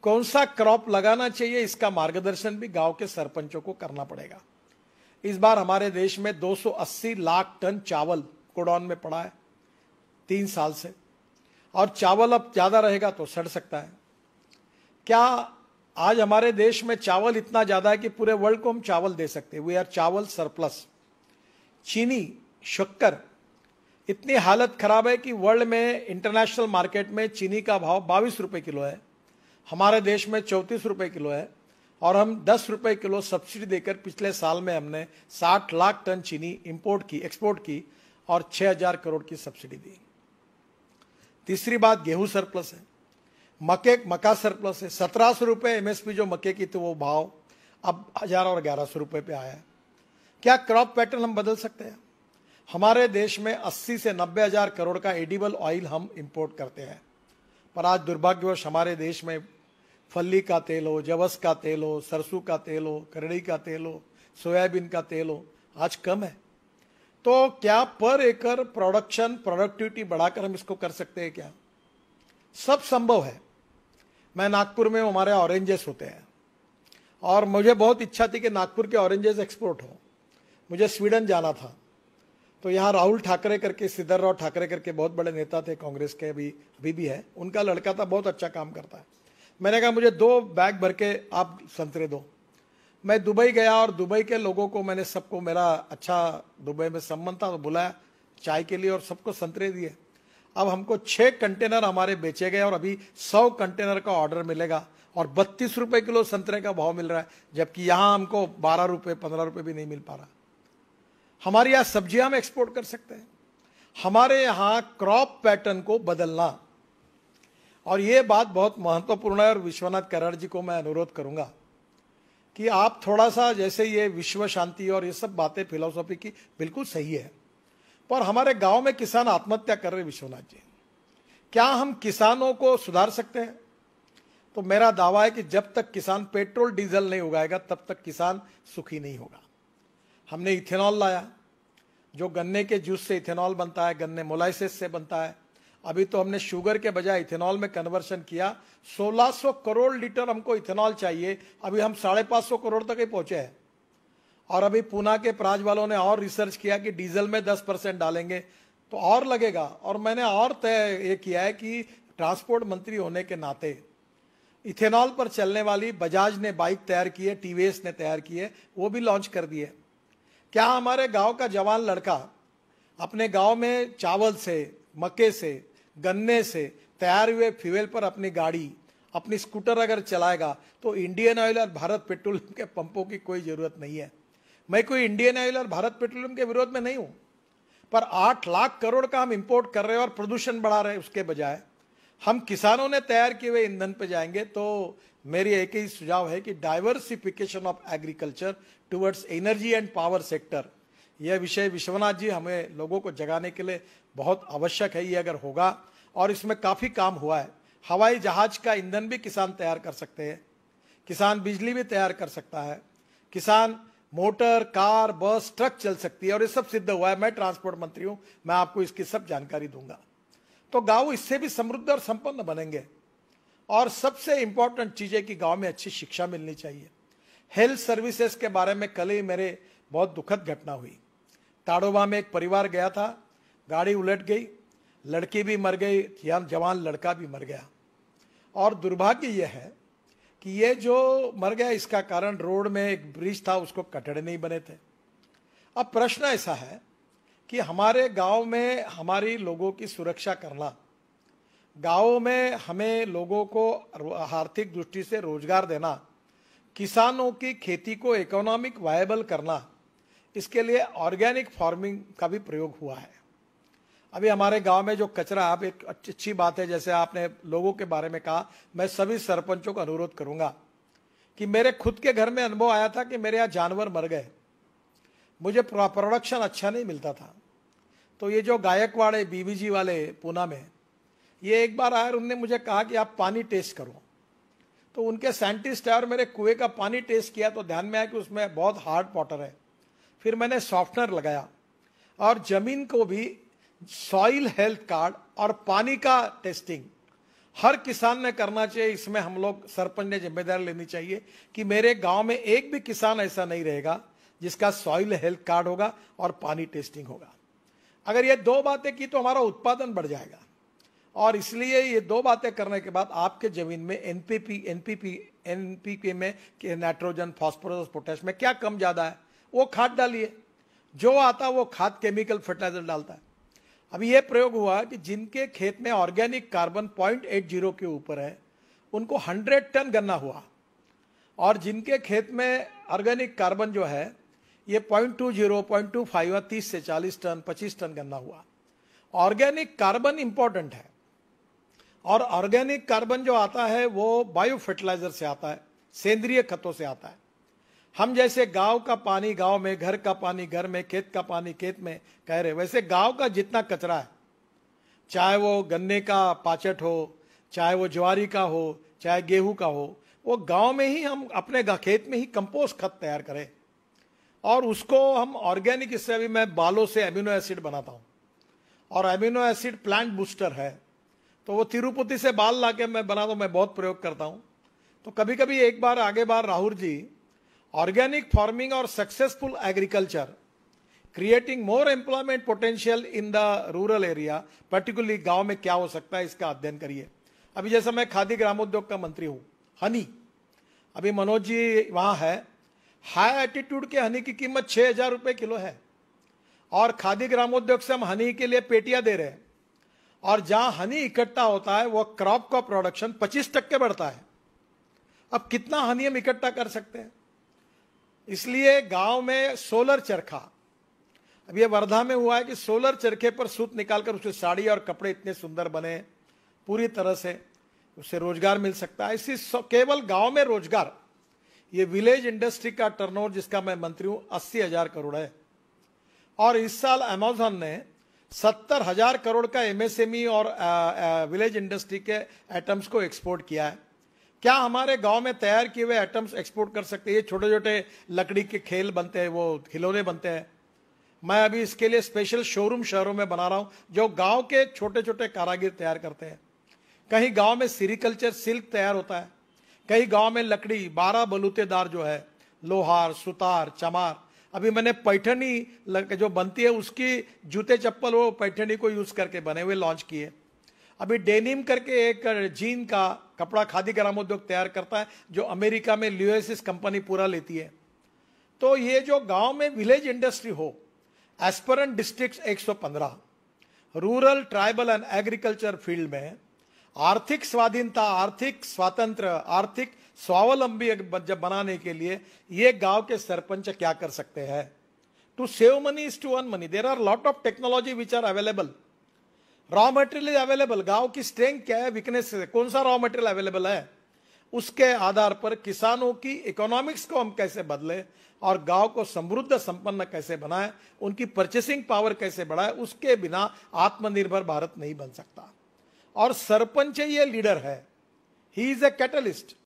कौन सा क्रॉप लगाना चाहिए, इसका मार्गदर्शन भी गांव के सरपंचों को करना पड़ेगा। इस बार हमारे देश में 280 लाख टन चावल गोडाउन में पड़ा है 3 साल से, और चावल अब ज्यादा रहेगा तो सड़ सकता है। क्या आज हमारे देश में चावल इतना ज्यादा है कि पूरे वर्ल्ड को हम चावल दे सकते हैं? वी आर चावल सरप्लस। चीनी, शक्कर, इतनी हालत खराब है कि वर्ल्ड में इंटरनेशनल मार्केट में चीनी का भाव 22 रुपए किलो है, हमारे देश में 34 रुपए किलो है, और हम 10 रुपए किलो सब्सिडी देकर पिछले साल में हमने 60 लाख टन चीनी एक्सपोर्ट की और 6000 करोड़ की सब्सिडी दी। तीसरी बात, गेहूं सरप्लस है, मक्का सरप्लस है। 1700 रुपए एमएसपी जो मक्के की थी वो भाव अब 1000 और 1100 रुपए पे आया है। क्या क्रॉप पैटर्न हम बदल सकते हैं? हमारे देश में 80 से 90 हजार करोड़ का एडिबल ऑयल हम इंपोर्ट करते हैं, पर आज दुर्भाग्यवश हमारे देश में फल्ली का तेल हो, जवस का तेल हो, सरसों का तेल हो, करड़ी का तेल हो, सोयाबीन का तेल हो, आज कम है। तो क्या पर एकड़ प्रोडक्टिविटी बढ़ाकर हम इसको कर सकते हैं क्या? सब संभव है। मैं नागपुर में, हमारे ऑरेंजेस होते हैं और मुझे बहुत इच्छा थी कि नागपुर के ऑरेंजेस एक्सपोर्ट हो। मुझे स्वीडन जाना था, तो यहाँ राहुल ठाकरे करके, सिद्धरराव ठाकरे करके बहुत बड़े नेता थे कांग्रेस के, अभी भी है, उनका लड़का था, बहुत अच्छा काम करता है। मैंने कहा मुझे 2 बैग भर के आप संतरे दो। मैं दुबई गया और दुबई के लोगों को मैंने सबको, मेरा अच्छा दुबई में संबंध था, तो बुलाया चाय के लिए और सबको संतरे दिए। अब हमको 6 कंटेनर हमारे बेचे गए और अभी 100 कंटेनर का ऑर्डर मिलेगा और 32 रुपए किलो संतरे का भाव मिल रहा है, जबकि यहां हमको 12 रुपए 15 रुपए भी नहीं मिल पा रहा। हमारे यहाँ सब्जियां हम एक्सपोर्ट कर सकते हैं। हमारे यहाँ क्रॉप पैटर्न को बदलना, और ये बात बहुत महत्वपूर्ण है, और विश्वनाथ कराड़ जी को मैं अनुरोध करूंगा कि आप थोड़ा सा, जैसे ये विश्व शांति और ये सब बातें फिलोसॉफी की बिल्कुल सही है, पर हमारे गांव में किसान आत्महत्या कर रहे। विश्वनाथ जी, क्या हम किसानों को सुधार सकते हैं? तो मेरा दावा है कि जब तक किसान पेट्रोल डीजल नहीं उगाएगा तब तक किसान सुखी नहीं होगा। हमने इथेनॉल लाया, जो गन्ने के जूस से इथेनॉल बनता है, गन्ने मोलाइसिस से बनता है। अभी तो हमने शुगर के बजाय इथेनॉल में कन्वर्शन किया। 1600 करोड़ लीटर हमको इथेनॉल चाहिए, अभी हम 550 करोड़ तक ही पहुंचे हैं। और अभी पूना के प्राज वालों ने और रिसर्च किया कि डीजल में 10% डालेंगे तो और लगेगा। और मैंने और तय ये किया है कि ट्रांसपोर्ट मंत्री होने के नाते इथेनॉल पर चलने वाली बजाज ने बाइक तैयार की है, टीवीएस ने तैयार की है, वो भी लॉन्च कर दी है। क्या हमारे गांव का जवान लड़का अपने गांव में चावल से, मक्के से, गन्ने से तैयार हुए फ्यूल पर अपनी गाड़ी, अपनी स्कूटर अगर चलाएगा तो इंडियन ऑयल और भारत पेट्रोलियम के पंपों की कोई जरूरत नहीं है। मैं कोई इंडियन ऑयल और भारत पेट्रोलियम के विरोध में नहीं हूं, पर 8 लाख करोड़ का हम इंपोर्ट कर रहे हैं और प्रदूषण बढ़ा रहे हैं। उसके बजाय हम किसानों ने तैयार किए हुए ईंधन पे जाएंगे। तो मेरी एक ही सुझाव है कि diversification of agriculture towards energy and power sector, यह विषय विश्वनाथ जी हमें लोगों को जगाने के लिए बहुत आवश्यक है। ये अगर होगा, और इसमें काफी काम हुआ है, हवाई जहाज का ईंधन भी किसान तैयार कर सकते हैं, किसान बिजली भी तैयार कर सकता है, किसान मोटर, कार, बस, ट्रक चल सकती है, और ये सब सिद्ध हुआ है। मैं ट्रांसपोर्ट मंत्री हूं, मैं आपको इसकी सब जानकारी दूंगा। तो गांव इससे भी समृद्ध और संपन्न बनेंगे। और सबसे इंपॉर्टेंट चीज है कि गांव में अच्छी शिक्षा मिलनी चाहिए। हेल्थ सर्विसेज के बारे में कल ही मेरे बहुत दुखद घटना हुई। ताड़ोबा में एक परिवार गया था, गाड़ी उलट गई, लड़की भी मर गई, जवान लड़का भी मर गया। और दुर्भाग्य यह है कि ये जो मर गया इसका कारण रोड में एक ब्रिज था, उसको कटड़े नहीं बने थे। अब प्रश्न ऐसा है कि हमारे गांव में हमारी लोगों की सुरक्षा करना, गांवों में हमें लोगों को आर्थिक दृष्टि से रोजगार देना, किसानों की खेती को इकोनॉमिक वायबल करना, इसके लिए ऑर्गेनिक फार्मिंग का भी प्रयोग हुआ है। अभी हमारे गांव में जो कचरा, आप एक अच्छी बात है, जैसे आपने लोगों के बारे में कहा, मैं सभी सरपंचों को अनुरोध करूंगा कि मेरे खुद के घर में अनुभव आया था कि मेरे यहाँ जानवर मर गए, मुझे प्रोडक्शन अच्छा नहीं मिलता था। तो ये जो गायकवाड़ है, बीबीजी वाले पूना में, ये एक बार आए और उन्होंने मुझे कहा कि आप पानी टेस्ट करो। तो उनके साइंटिस्ट है और मेरे कुएं का पानी टेस्ट किया तो ध्यान में आया कि उसमें बहुत हार्ड वाटर है। फिर मैंने सॉफ्टनर लगाया और जमीन को भी सॉइल हेल्थ कार्ड और पानी का टेस्टिंग हर किसान ने करना चाहिए। इसमें हम लोग सरपंच ने जिम्मेदारी लेनी चाहिए कि मेरे गांव में एक भी किसान ऐसा नहीं रहेगा जिसका सॉइल हेल्थ कार्ड होगा और पानी टेस्टिंग होगा। अगर ये दो बातें की तो हमारा उत्पादन बढ़ जाएगा। और इसलिए ये दो बातें करने के बाद आपके जमीन में एनपीके में नाइट्रोजन, फास्फोरस, पोटेश में क्या कम ज्यादा है वो खाद डालिए। जो आता है वो खाद केमिकल फर्टिलाइजर डालता है। अभी ये प्रयोग हुआ कि जिनके खेत में ऑर्गेनिक कार्बन 0.80 के ऊपर है उनको 100 टन गन्ना हुआ, और जिनके खेत में ऑर्गेनिक कार्बन जो है ये 0.20, 0.25 हुआ, 30 से 40 टन, 25 टन गन्ना हुआ। ऑर्गेनिक कार्बन इंपॉर्टेंट है, और ऑर्गेनिक कार्बन जो आता है वो बायो फर्टिलाइजर से आता है, सेंद्रीय खतों से आता है। हम जैसे गांव का पानी गांव में, घर का पानी घर में, खेत का पानी खेत में कह रहे, वैसे गांव का जितना कचरा है, चाहे वो गन्ने का पाचट हो, चाहे वो ज्वारी का हो, चाहे गेहूं का हो, वो गांव में ही हम अपने खेत में ही कंपोस्ट खत तैयार करें और उसको हम ऑर्गेनिक। इससे अभी मैं बालों से एमिनो एसिड बनाता हूं, और एमिनो एसिड प्लांट बूस्टर है, तो वो तिरुपति से बाल लाके मैं बनाता हूं, मैं बहुत प्रयोग करता हूं। तो कभी कभी एक बार आगे बार राहुल जी, ऑर्गेनिक फार्मिंग और successful agriculture creating more employment potential in the rural area, particularly गांव में क्या हो सकता है इसका अध्ययन करिए। अभी जैसा मैं खादी ग्रामोद्योग का मंत्री हूं, हनी, अभी मनोज जी वहां है, हाई एटीट्यूड के हनी की कीमत 6,000 रुपए किलो है, और खादी ग्रामोद्योग से हम हनी के लिए पेटियां दे रहे हैं, और जहां हनी इकट्ठा होता है वो क्रॉप का प्रोडक्शन 25% बढ़ता है। अब कितना हनी हम इकट्ठा कर सकते हैं? इसलिए गांव में सोलर चरखा, अब ये वर्धा में हुआ है कि सोलर चरखे पर सूत निकालकर उससे साड़ी और कपड़े इतने सुंदर बने, पूरी तरह से उससे रोजगार मिल सकता है। इसी केवल गांव में रोजगार, ये विलेज इंडस्ट्री का टर्नओवर जिसका मैं मंत्री हूं 80,000 करोड़ है, और इस साल अमेज़न ने 70,000 करोड़ का एमएसएमई और विलेज इंडस्ट्री के आइटम्स को एक्सपोर्ट किया है। क्या हमारे गांव में तैयार किए हुए आइटम्स एक्सपोर्ट कर सकते हैं? ये छोटे छोटे लकड़ी के खेल बनते हैं, वो खिलौने बनते हैं। मैं अभी इसके लिए स्पेशल शोरूम शहरों में बना रहा हूं जो गांव के छोटे छोटे कारागिर तैयार करते हैं। कहीं गांव में सीरिकल्चर सिल्क तैयार होता है, कहीं गांव में लकड़ी 12 बलूतेदार जो है, लोहार, सुतार, चमार। अभी मैंने पैठनी जो बनती है उसकी जूते चप्पल वो पैठनी को यूज करके बने हुए लॉन्च किए। अभी डेनिम करके एक जीन का कपड़ा खादी ग्रामोद्योग तैयार करता है जो अमेरिका में ल्यूएसिस कंपनी पूरा लेती है। तो ये जो गांव में विलेज इंडस्ट्री हो, aspirant district 115, rural, tribal and agriculture field में आर्थिक स्वाधीनता, आर्थिक स्वातंत्र, आर्थिक स्वावलंबी जब बनाने के लिए ये गांव के सरपंच क्या कर सकते हैं? To save money is to earn money. There are lot of technology which are available, raw material is available. गांव की स्ट्रेंथ क्या है, वीकनेस है, कौन सा रॉ मटेरियल अवेलेबल है, उसके आधार पर किसानों की इकोनॉमिक्स को हम कैसे बदले और गांव को समृद्ध संपन्न कैसे बनाए, उनकी परचेसिंग पावर कैसे बढ़ाए, उसके बिना आत्मनिर्भर भारत नहीं बन सकता। और सरपंच ये लीडर है, ही इज ए कैटलिस्ट।